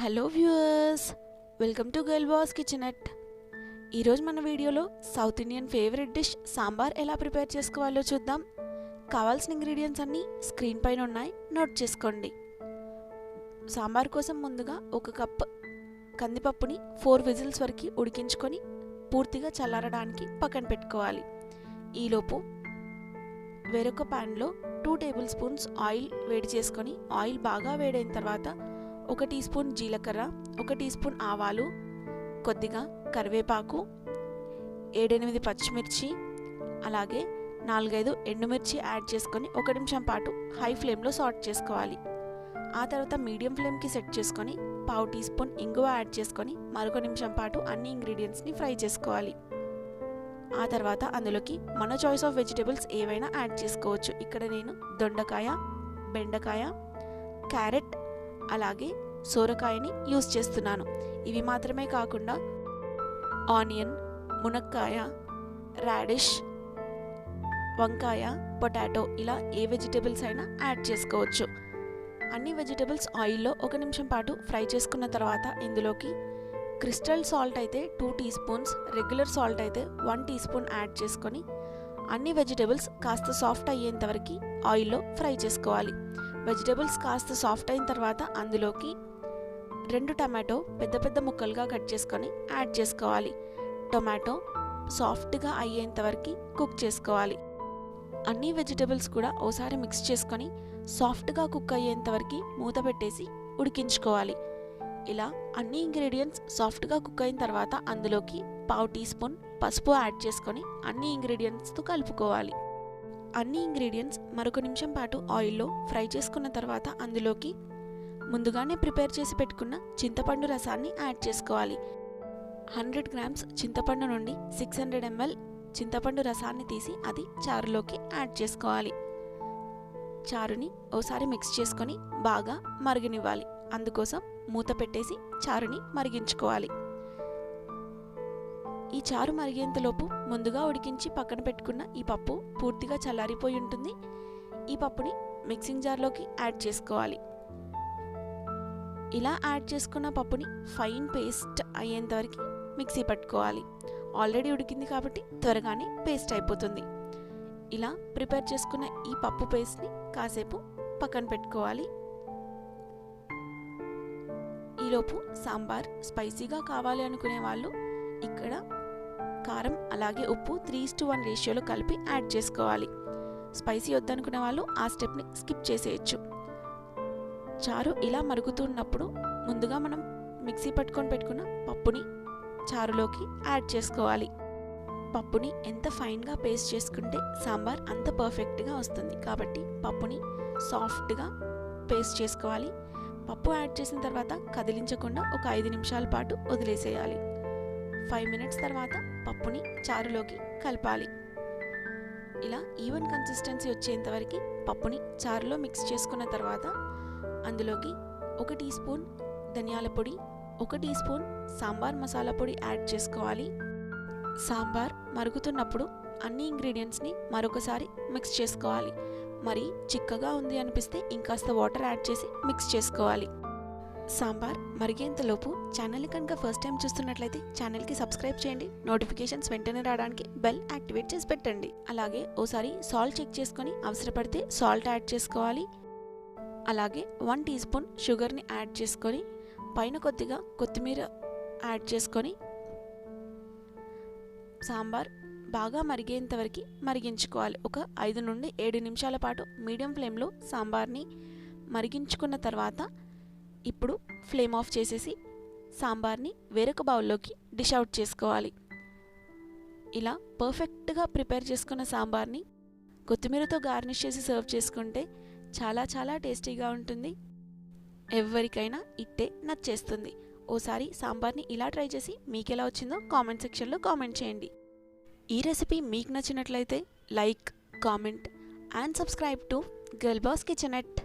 Hello viewers, welcome to girl boss kitchenette. ఈరోజు మన వీడియోలో south Indian favourite dish sambar ఎలా ప్రిపేర్ చేసుకోవాలో చూద్దాం. కావాల్సిన ఇంగ్రీడియంట్స్ అన్నీ స్క్రీన్ పైన ఉన్నాయి, నోట్ చేసుకోండి. సాంబార్ కోసం ముందుగా 1 కప్ కందిపప్పుని 4 విజిల్స్ వరకు ఉడికించుకొని పూర్తిగా చల్లారడానికి పక్కన పెట్టుకోవాలి. ఈలోపు వేరొక ప్యాన్లో 2 టేబుల్ స్పూన్స్ ఆయిల్ వేడి చేసుకొని ఆయిల్ బాగా వేడైన తర్వాత 1 టీ స్పూన్ జీలకర్ర, 1 టీ స్పూన్ ఆవాలు, కొద్దిగా కరివేపాకు, 7-8 పచ్చిమిర్చి, అలాగే 4-5 ఎండుమిర్చి యాడ్ చేసుకొని 1 నిమిషం పాటు హై ఫ్లేమ్లో సాట్ చేసుకోవాలి. ఆ తర్వాత మీడియం ఫ్లేమ్కి సెట్ చేసుకొని 1/2 టీ స్పూన్ ఇంగువ యాడ్ చేసుకొని మరొక నిమిషం పాటు అన్ని ఇంగ్రీడియంట్స్ని ఫ్రై చేసుకోవాలి. ఆ తర్వాత అందులోకి మన చాయిస్ ఆఫ్ వెజిటేబుల్స్ ఏవైనా యాడ్ చేసుకోవచ్చు. ఇక్కడ నేను దొండకాయ, బెండకాయ, క్యారెట్, అలాగే సోరకాయని యూస్ చేస్తున్నాను. ఇవి మాత్రమే కాకుండా ఆనియన్, మునక్కాయ, రాడిష్, వంకాయ, పొటాటో ఇలా ఏ వెజిటేబుల్స్ అయినా యాడ్ చేసుకోవచ్చు. అన్ని వెజిటేబుల్స్ ఆయిల్లో 1 నిమిషం పాటు ఫ్రై చేసుకున్న తర్వాత ఇందులోకి క్రిస్టల్ సాల్ట్ అయితే 2 టీ స్పూన్స్, రెగ్యులర్ సాల్ట్ అయితే 1 టీ స్పూన్ యాడ్ చేసుకొని అన్ని వెజిటేబుల్స్ కాస్త సాఫ్ట్ అయ్యేంత వరకు ఆయిల్లో ఫ్రై చేసుకోవాలి. వెజిటేబుల్స్ కాస్త సాఫ్ట్ అయిన తర్వాత అందులోకి 2 టమాటో పెద్ద పెద్ద ముక్కలుగా కట్ చేసుకొని యాడ్ చేసుకోవాలి. టొమాటో సాఫ్ట్గా అయ్యేంత వరకు కుక్ చేసుకోవాలి. అన్ని వెజిటేబుల్స్ కూడా ఓసారి మిక్స్ చేసుకొని సాఫ్ట్గా కుక్ అయ్యేంత వరకు మూత పెట్టేసి ఉడికించుకోవాలి. ఇలా అన్ని ఇంగ్రీడియంట్స్ సాఫ్ట్గా కుక్ అయిన తర్వాత అందులోకి 1/2 టీ స్పూన్ పసుపు యాడ్ చేసుకొని అన్ని ఇంగ్రీడియంట్స్తో కలుపుకోవాలి. అన్ని ఇంగ్రీడియంట్స్ మరొక నిమిషం పాటు ఆయిల్లో ఫ్రై చేసుకున్న తర్వాత అందులోకి ముందుగానే ప్రిపేర్ చేసి పెట్టుకున్న చింతపండు రసాన్ని యాడ్ చేసుకోవాలి. 100 గ్రామ్స్ చింతపండు నుండి 600 ml చింతపండు రసాన్ని తీసి అది చారులోకి యాడ్ చేసుకోవాలి. చారుని ఓసారి మిక్స్ చేసుకొని బాగా మరగనివ్వాలి. అందుకోసం మూత పెట్టేసి చారుని మరిగించుకోవాలి. ఈ చారు మరిగేంతలోపు ముందుగా ఉడికించి పక్కన పెట్టుకున్న ఈ పప్పు పూర్తిగా చల్లారిపోయి ఉంటుంది. ఈ పప్పుని మిక్సింగ్ జార్లోకి యాడ్ చేసుకోవాలి. ఇలా యాడ్ చేసుకున్న పప్పుని ఫైన్ పేస్ట్ అయ్యేంత వరకు మిక్సీ పట్టుకోవాలి. ఆల్రెడీ ఉడికింది కాబట్టి త్వరగానే పేస్ట్ అయిపోతుంది. ఇలా ప్రిపేర్ చేసుకున్న ఈ పప్పు పేస్ట్ని కాసేపు పక్కన పెట్టుకోవాలి. ఈలోపు సాంబార్ స్పైసీగా కావాలి అనుకునే వాళ్ళు ఇక్కడ కారం అలాగే ఉప్పు 3:1 రేషియోలో కలిపి యాడ్ చేసుకోవాలి. స్పైసీ వద్దనుకునే వాళ్ళు ఆ స్టెప్ని స్కిప్ చేసేయచ్చు. చారు ఇలా మరుగుతున్నప్పుడు ముందుగా మనం మిక్సీ పట్టుకొని పెట్టుకున్న పప్పుని చారులోకి యాడ్ చేసుకోవాలి. పప్పుని ఎంత ఫైన్గా పేస్ట్ చేసుకుంటే సాంబార్ అంత పర్ఫెక్ట్గా వస్తుంది. కాబట్టి పప్పుని సాఫ్ట్గా పేస్ట్ చేసుకోవాలి. పప్పు యాడ్ చేసిన తర్వాత కదిలించకుండా ఒక 5 నిమిషాల పాటు వదిలేసేయాలి. 5 మినిట్స్ తర్వాత పప్పుని చారులోకి కలపాలి. ఇలా ఈవెన్ కన్సిస్టెన్సీ వచ్చేంత వరకు పప్పుని చారులో మిక్స్ చేసుకున్న తర్వాత అందులోకి 1 టీ స్పూన్ ధనియాల పొడి, 1 టీ స్పూన్ సాంబార్ మసాలా పొడి యాడ్ చేసుకోవాలి. సాంబార్ మరుగుతున్నప్పుడు అన్ని ఇంగ్రీడియంట్స్ని మరొకసారి మిక్స్ చేసుకోవాలి. మరి చిక్కగా ఉంది అనిపిస్తే ఇంకాస్త వాటర్ యాడ్ చేసి మిక్స్ చేసుకోవాలి. సాంబార్ మరిగేంతలోపు ఛానల్ని కనుక ఫస్ట్ టైం చూస్తున్నట్లయితే ఛానల్కి సబ్స్క్రైబ్ చేయండి. నోటిఫికేషన్స్ వెంటనే రావడానికి బెల్ యాక్టివేట్ చేసి పెట్టండి. అలాగే ఓసారి సాల్ట్ చెక్ చేసుకొని అవసరపడితే సాల్ట్ యాడ్ చేసుకోవాలి. అలాగే 1 టీ స్పూన్ షుగర్ని యాడ్ చేసుకొని పైన కొద్దిగా కొత్తిమీర యాడ్ చేసుకొని సాంబార్ బాగా మరిగేంత వరకు మరిగించుకోవాలి. ఒక 5 నుండి 7 నిమిషాల పాటు మీడియం ఫ్లేమ్లో సాంబార్ని మరిగించుకున్న తర్వాత ఇప్పుడు ఫ్లేమ్ ఆఫ్ చేసేసి సాంబార్ని వేరొక బౌల్లోకి డిష్ అవుట్ చేసుకోవాలి. ఇలా పర్ఫెక్ట్గా ప్రిపేర్ చేసుకున్న సాంబార్ని కొత్తిమీరతో గార్నిష్ చేసి సర్వ్ చేసుకుంటే చాలా చాలా టేస్టీగా ఉంటుంది. ఎవరికైనా ఇట్టే నచ్చేస్తుంది. ఓసారి సాంబార్ని ఇలా ట్రై చేసి మీకు ఎలా వచ్చిందో కామెంట్ సెక్షన్లో కామెంట్ చేయండి. ఈ రెసిపీ మీకు నచ్చినట్లయితే like, comment and subscribe to girl boss kitchenette.